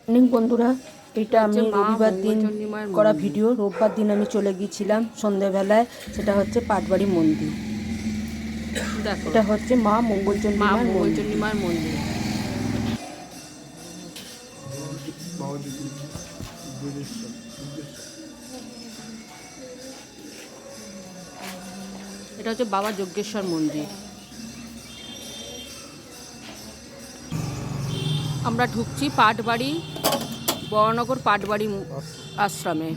Morning বন্ধুরা, এটা আমি রবিবার দিন করা ভিডিও। রোববার দিন আমি চলে গিয়েছিলাম সন্ধ্যেবেলায়, সেটা হচ্ছে পাটবাড়ি মন্দির। এটা হচ্ছে মা মঙ্গলচণ্ডী মার মন্দির। এটা হচ্ছে বাবা যজ্ঞেশ্বর মন্দির। আমরা ঢুকছি পাটবাড়ি, বড়নগর পাটবাড়ি আশ্রমে।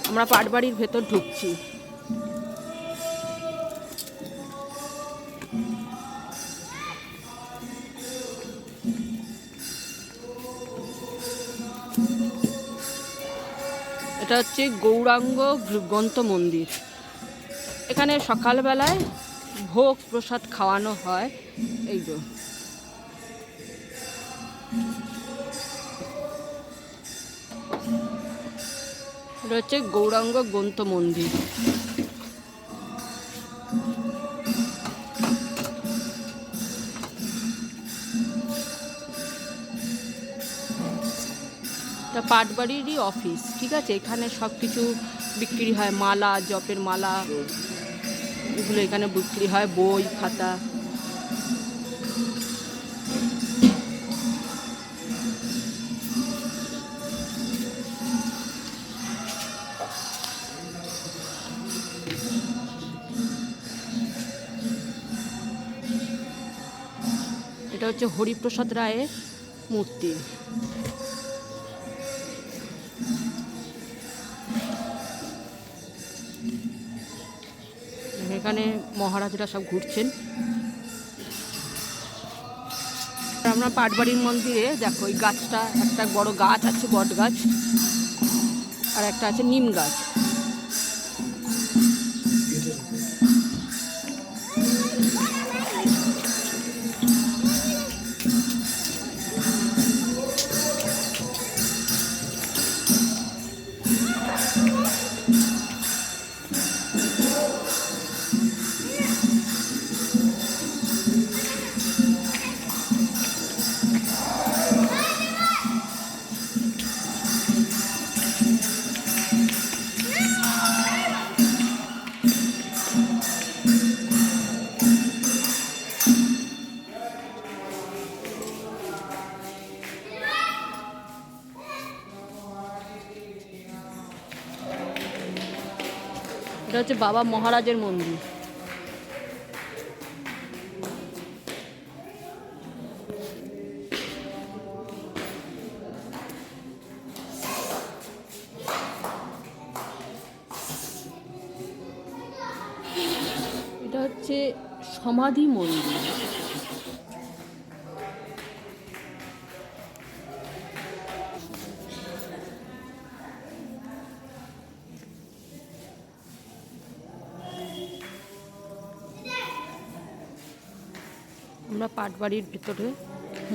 আমরা পাটবাড়ির ভেতর ঢুকছি। এটা হচ্ছে গৌরাঙ্গ গ্রন্থ মন্দির। এখানে সকালবেলায় ভোগ প্রসাদ খাওয়ানো হয়। এই যে এটা হচ্ছে গৌরাঙ্গ গ্রন্থ মন্দির। এটা পাটবাড়িরই অফিস, ঠিক আছে। এখানে সব কিছু বিক্রি হয়, মালা, জপের মালা, এগুলো এখানে বিক্রি হয়, বই খাতা। এটা হচ্ছে হরিপ্রসাদ রায়ের মূর্তি। এখানে মহারাজরা সব ঘুরছেন। আমরা পাটবাড়ির মন্দিরে দেখো, এই গাছটা, একটা বড় গাছ আছে বট গাছ, আর একটা আছে নিম গাছ। এটা হচ্ছে বাবা মহারাজের মন্দির। এটা হচ্ছে সমাধি মন্দির। আমরা পাটবাড়ির ভেতরে,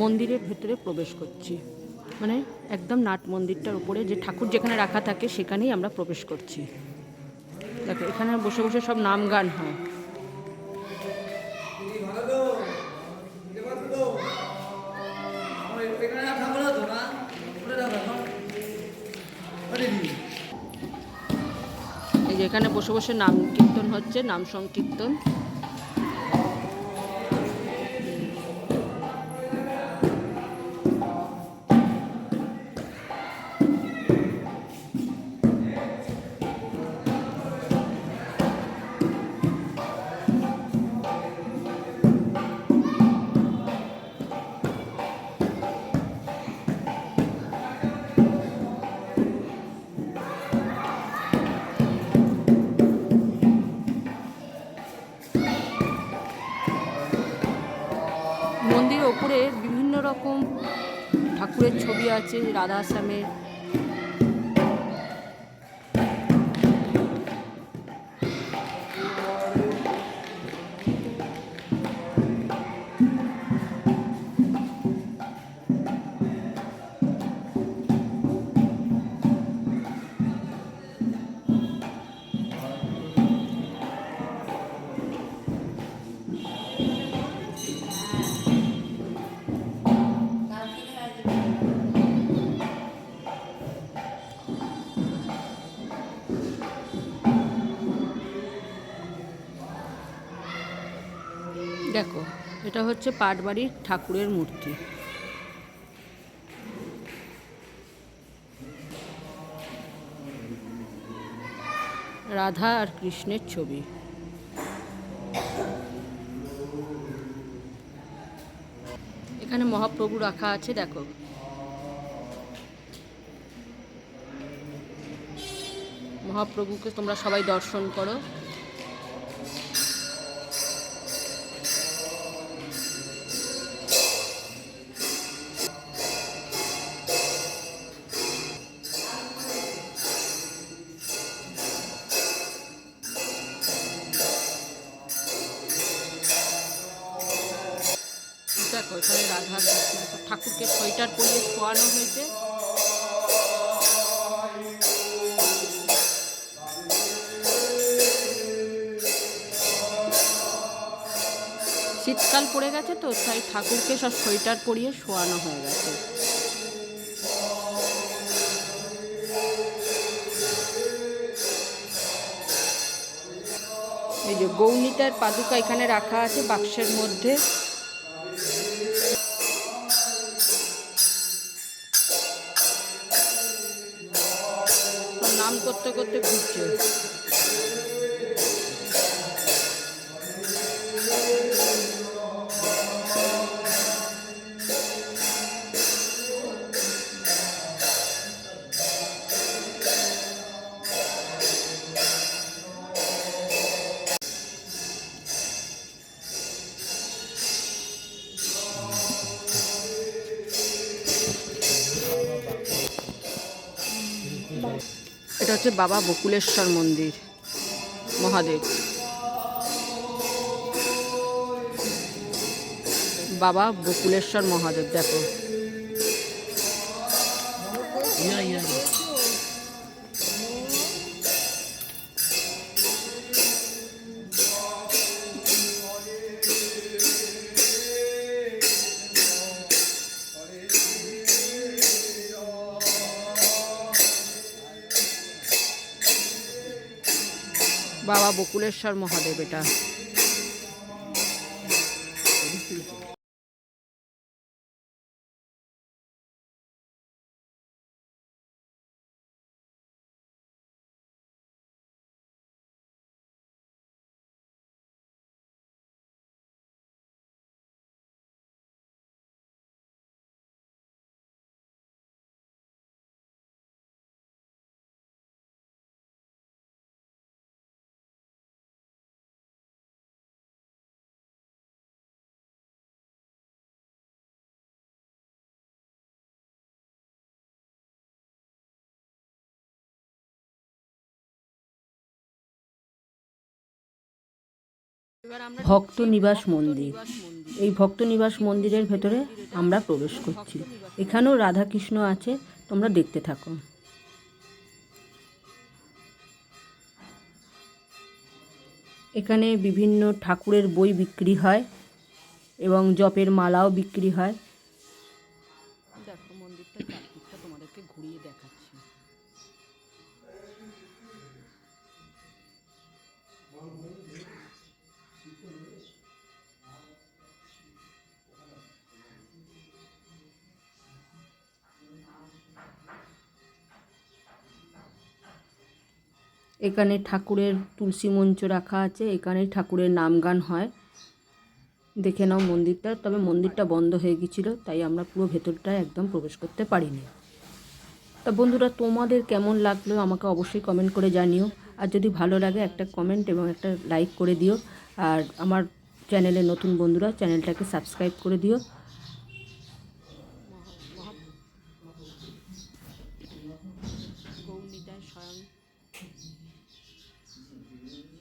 মন্দিরের ভেতরে প্রবেশ করছি, মানে একদম নাট মন্দিরটার উপরে যে ঠাকুর যেখানে রাখা থাকে সেখানেই আমরা প্রবেশ করছি। দেখো, এখানে বসে বসে সব নাম গান হয়। এই যে এখানে বসে বসে নাম কীর্তন হচ্ছে, নাম সংকীর্তন। মন্দিরের ওপরে বিভিন্ন রকম ঠাকুরের ছবি আছে, রাধা শ্যামের। এটা হচ্ছে পাটবাড়ির ঠাকুরের মূর্তি। রাধা আর কৃষ্ণের ছবি। এখানে মহাপ্রভু রাখা আছে, দেখো। মহাপ্রভুকে তোমরা সবাই দর্শন করো। দেখো এখানে রাধা ঠাকুরকে সোয়েটার পরিয়ে শোয়ানো হয়েছে। শীতকাল পড়ে গেছে তো, তাই ঠাকুরকে সব সোয়েটার পরিয়ে শোয়ানো হয়ে গেছে। এই যে গৌণিতার পাদুকা এখানে রাখা আছে বাক্সের মধ্যে। নাম করতে করতে ঘুরছে। এটা হচ্ছে বাবা বকুলেশ্বর মন্দির মহাদেব। বাবা বকুলেশ্বর মহাদেব, দেখো। বাবা বকুলেশ্বর মহাদেব এটা। ভক্ত নিবাস মন্দির। এই ভক্ত নিবাস মন্দিরের ভেতরে আমরা প্রবেশ করছি। এখানেও রাধাকৃষ্ণ আছে, তোমরা দেখতে থাকো। এখানে বিভিন্ন ঠাকুরের বই বিক্রি হয় এবং জপের মালাও বিক্রি হয়। দেখো মন্দিরটা চারদিকটা তোমাদেরকে ঘুরিয়ে দেখাচ্ছি। এখানে ঠাকুরের তুলসী মঞ্চ রাখা আছে, এখানে ঠাকুরের নাম গান হয়। দেখে নাও মন্দিরটা। তবে মন্দিরটা বন্ধ হয়ে গিয়েছিল, তাই আমরা পুরো ভেতরটায় একদম প্রবেশ করতে পারিনি। তা বন্ধুরা, তোমাদের কেমন লাগলো আমাকে অবশ্যই কমেন্ট করে জানিও। আর যদি ভালো লাগে একটা কমেন্ট এবং একটা লাইক করে দিও। আর আমার চ্যানেলে নতুন বন্ধুরা চ্যানেলটাকে সাবস্ক্রাইব করে দিও। গৌণিতায় শয়ন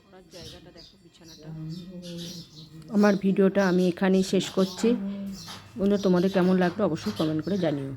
করার জায়গাটা দেখো, বিছানাটা। আমার ভিডিওটা আমি এখানেই শেষ করছি। বন্ধুরা, তোমাদের কেমন লাগলো অবশ্যই কমেন্ট করে জানিও।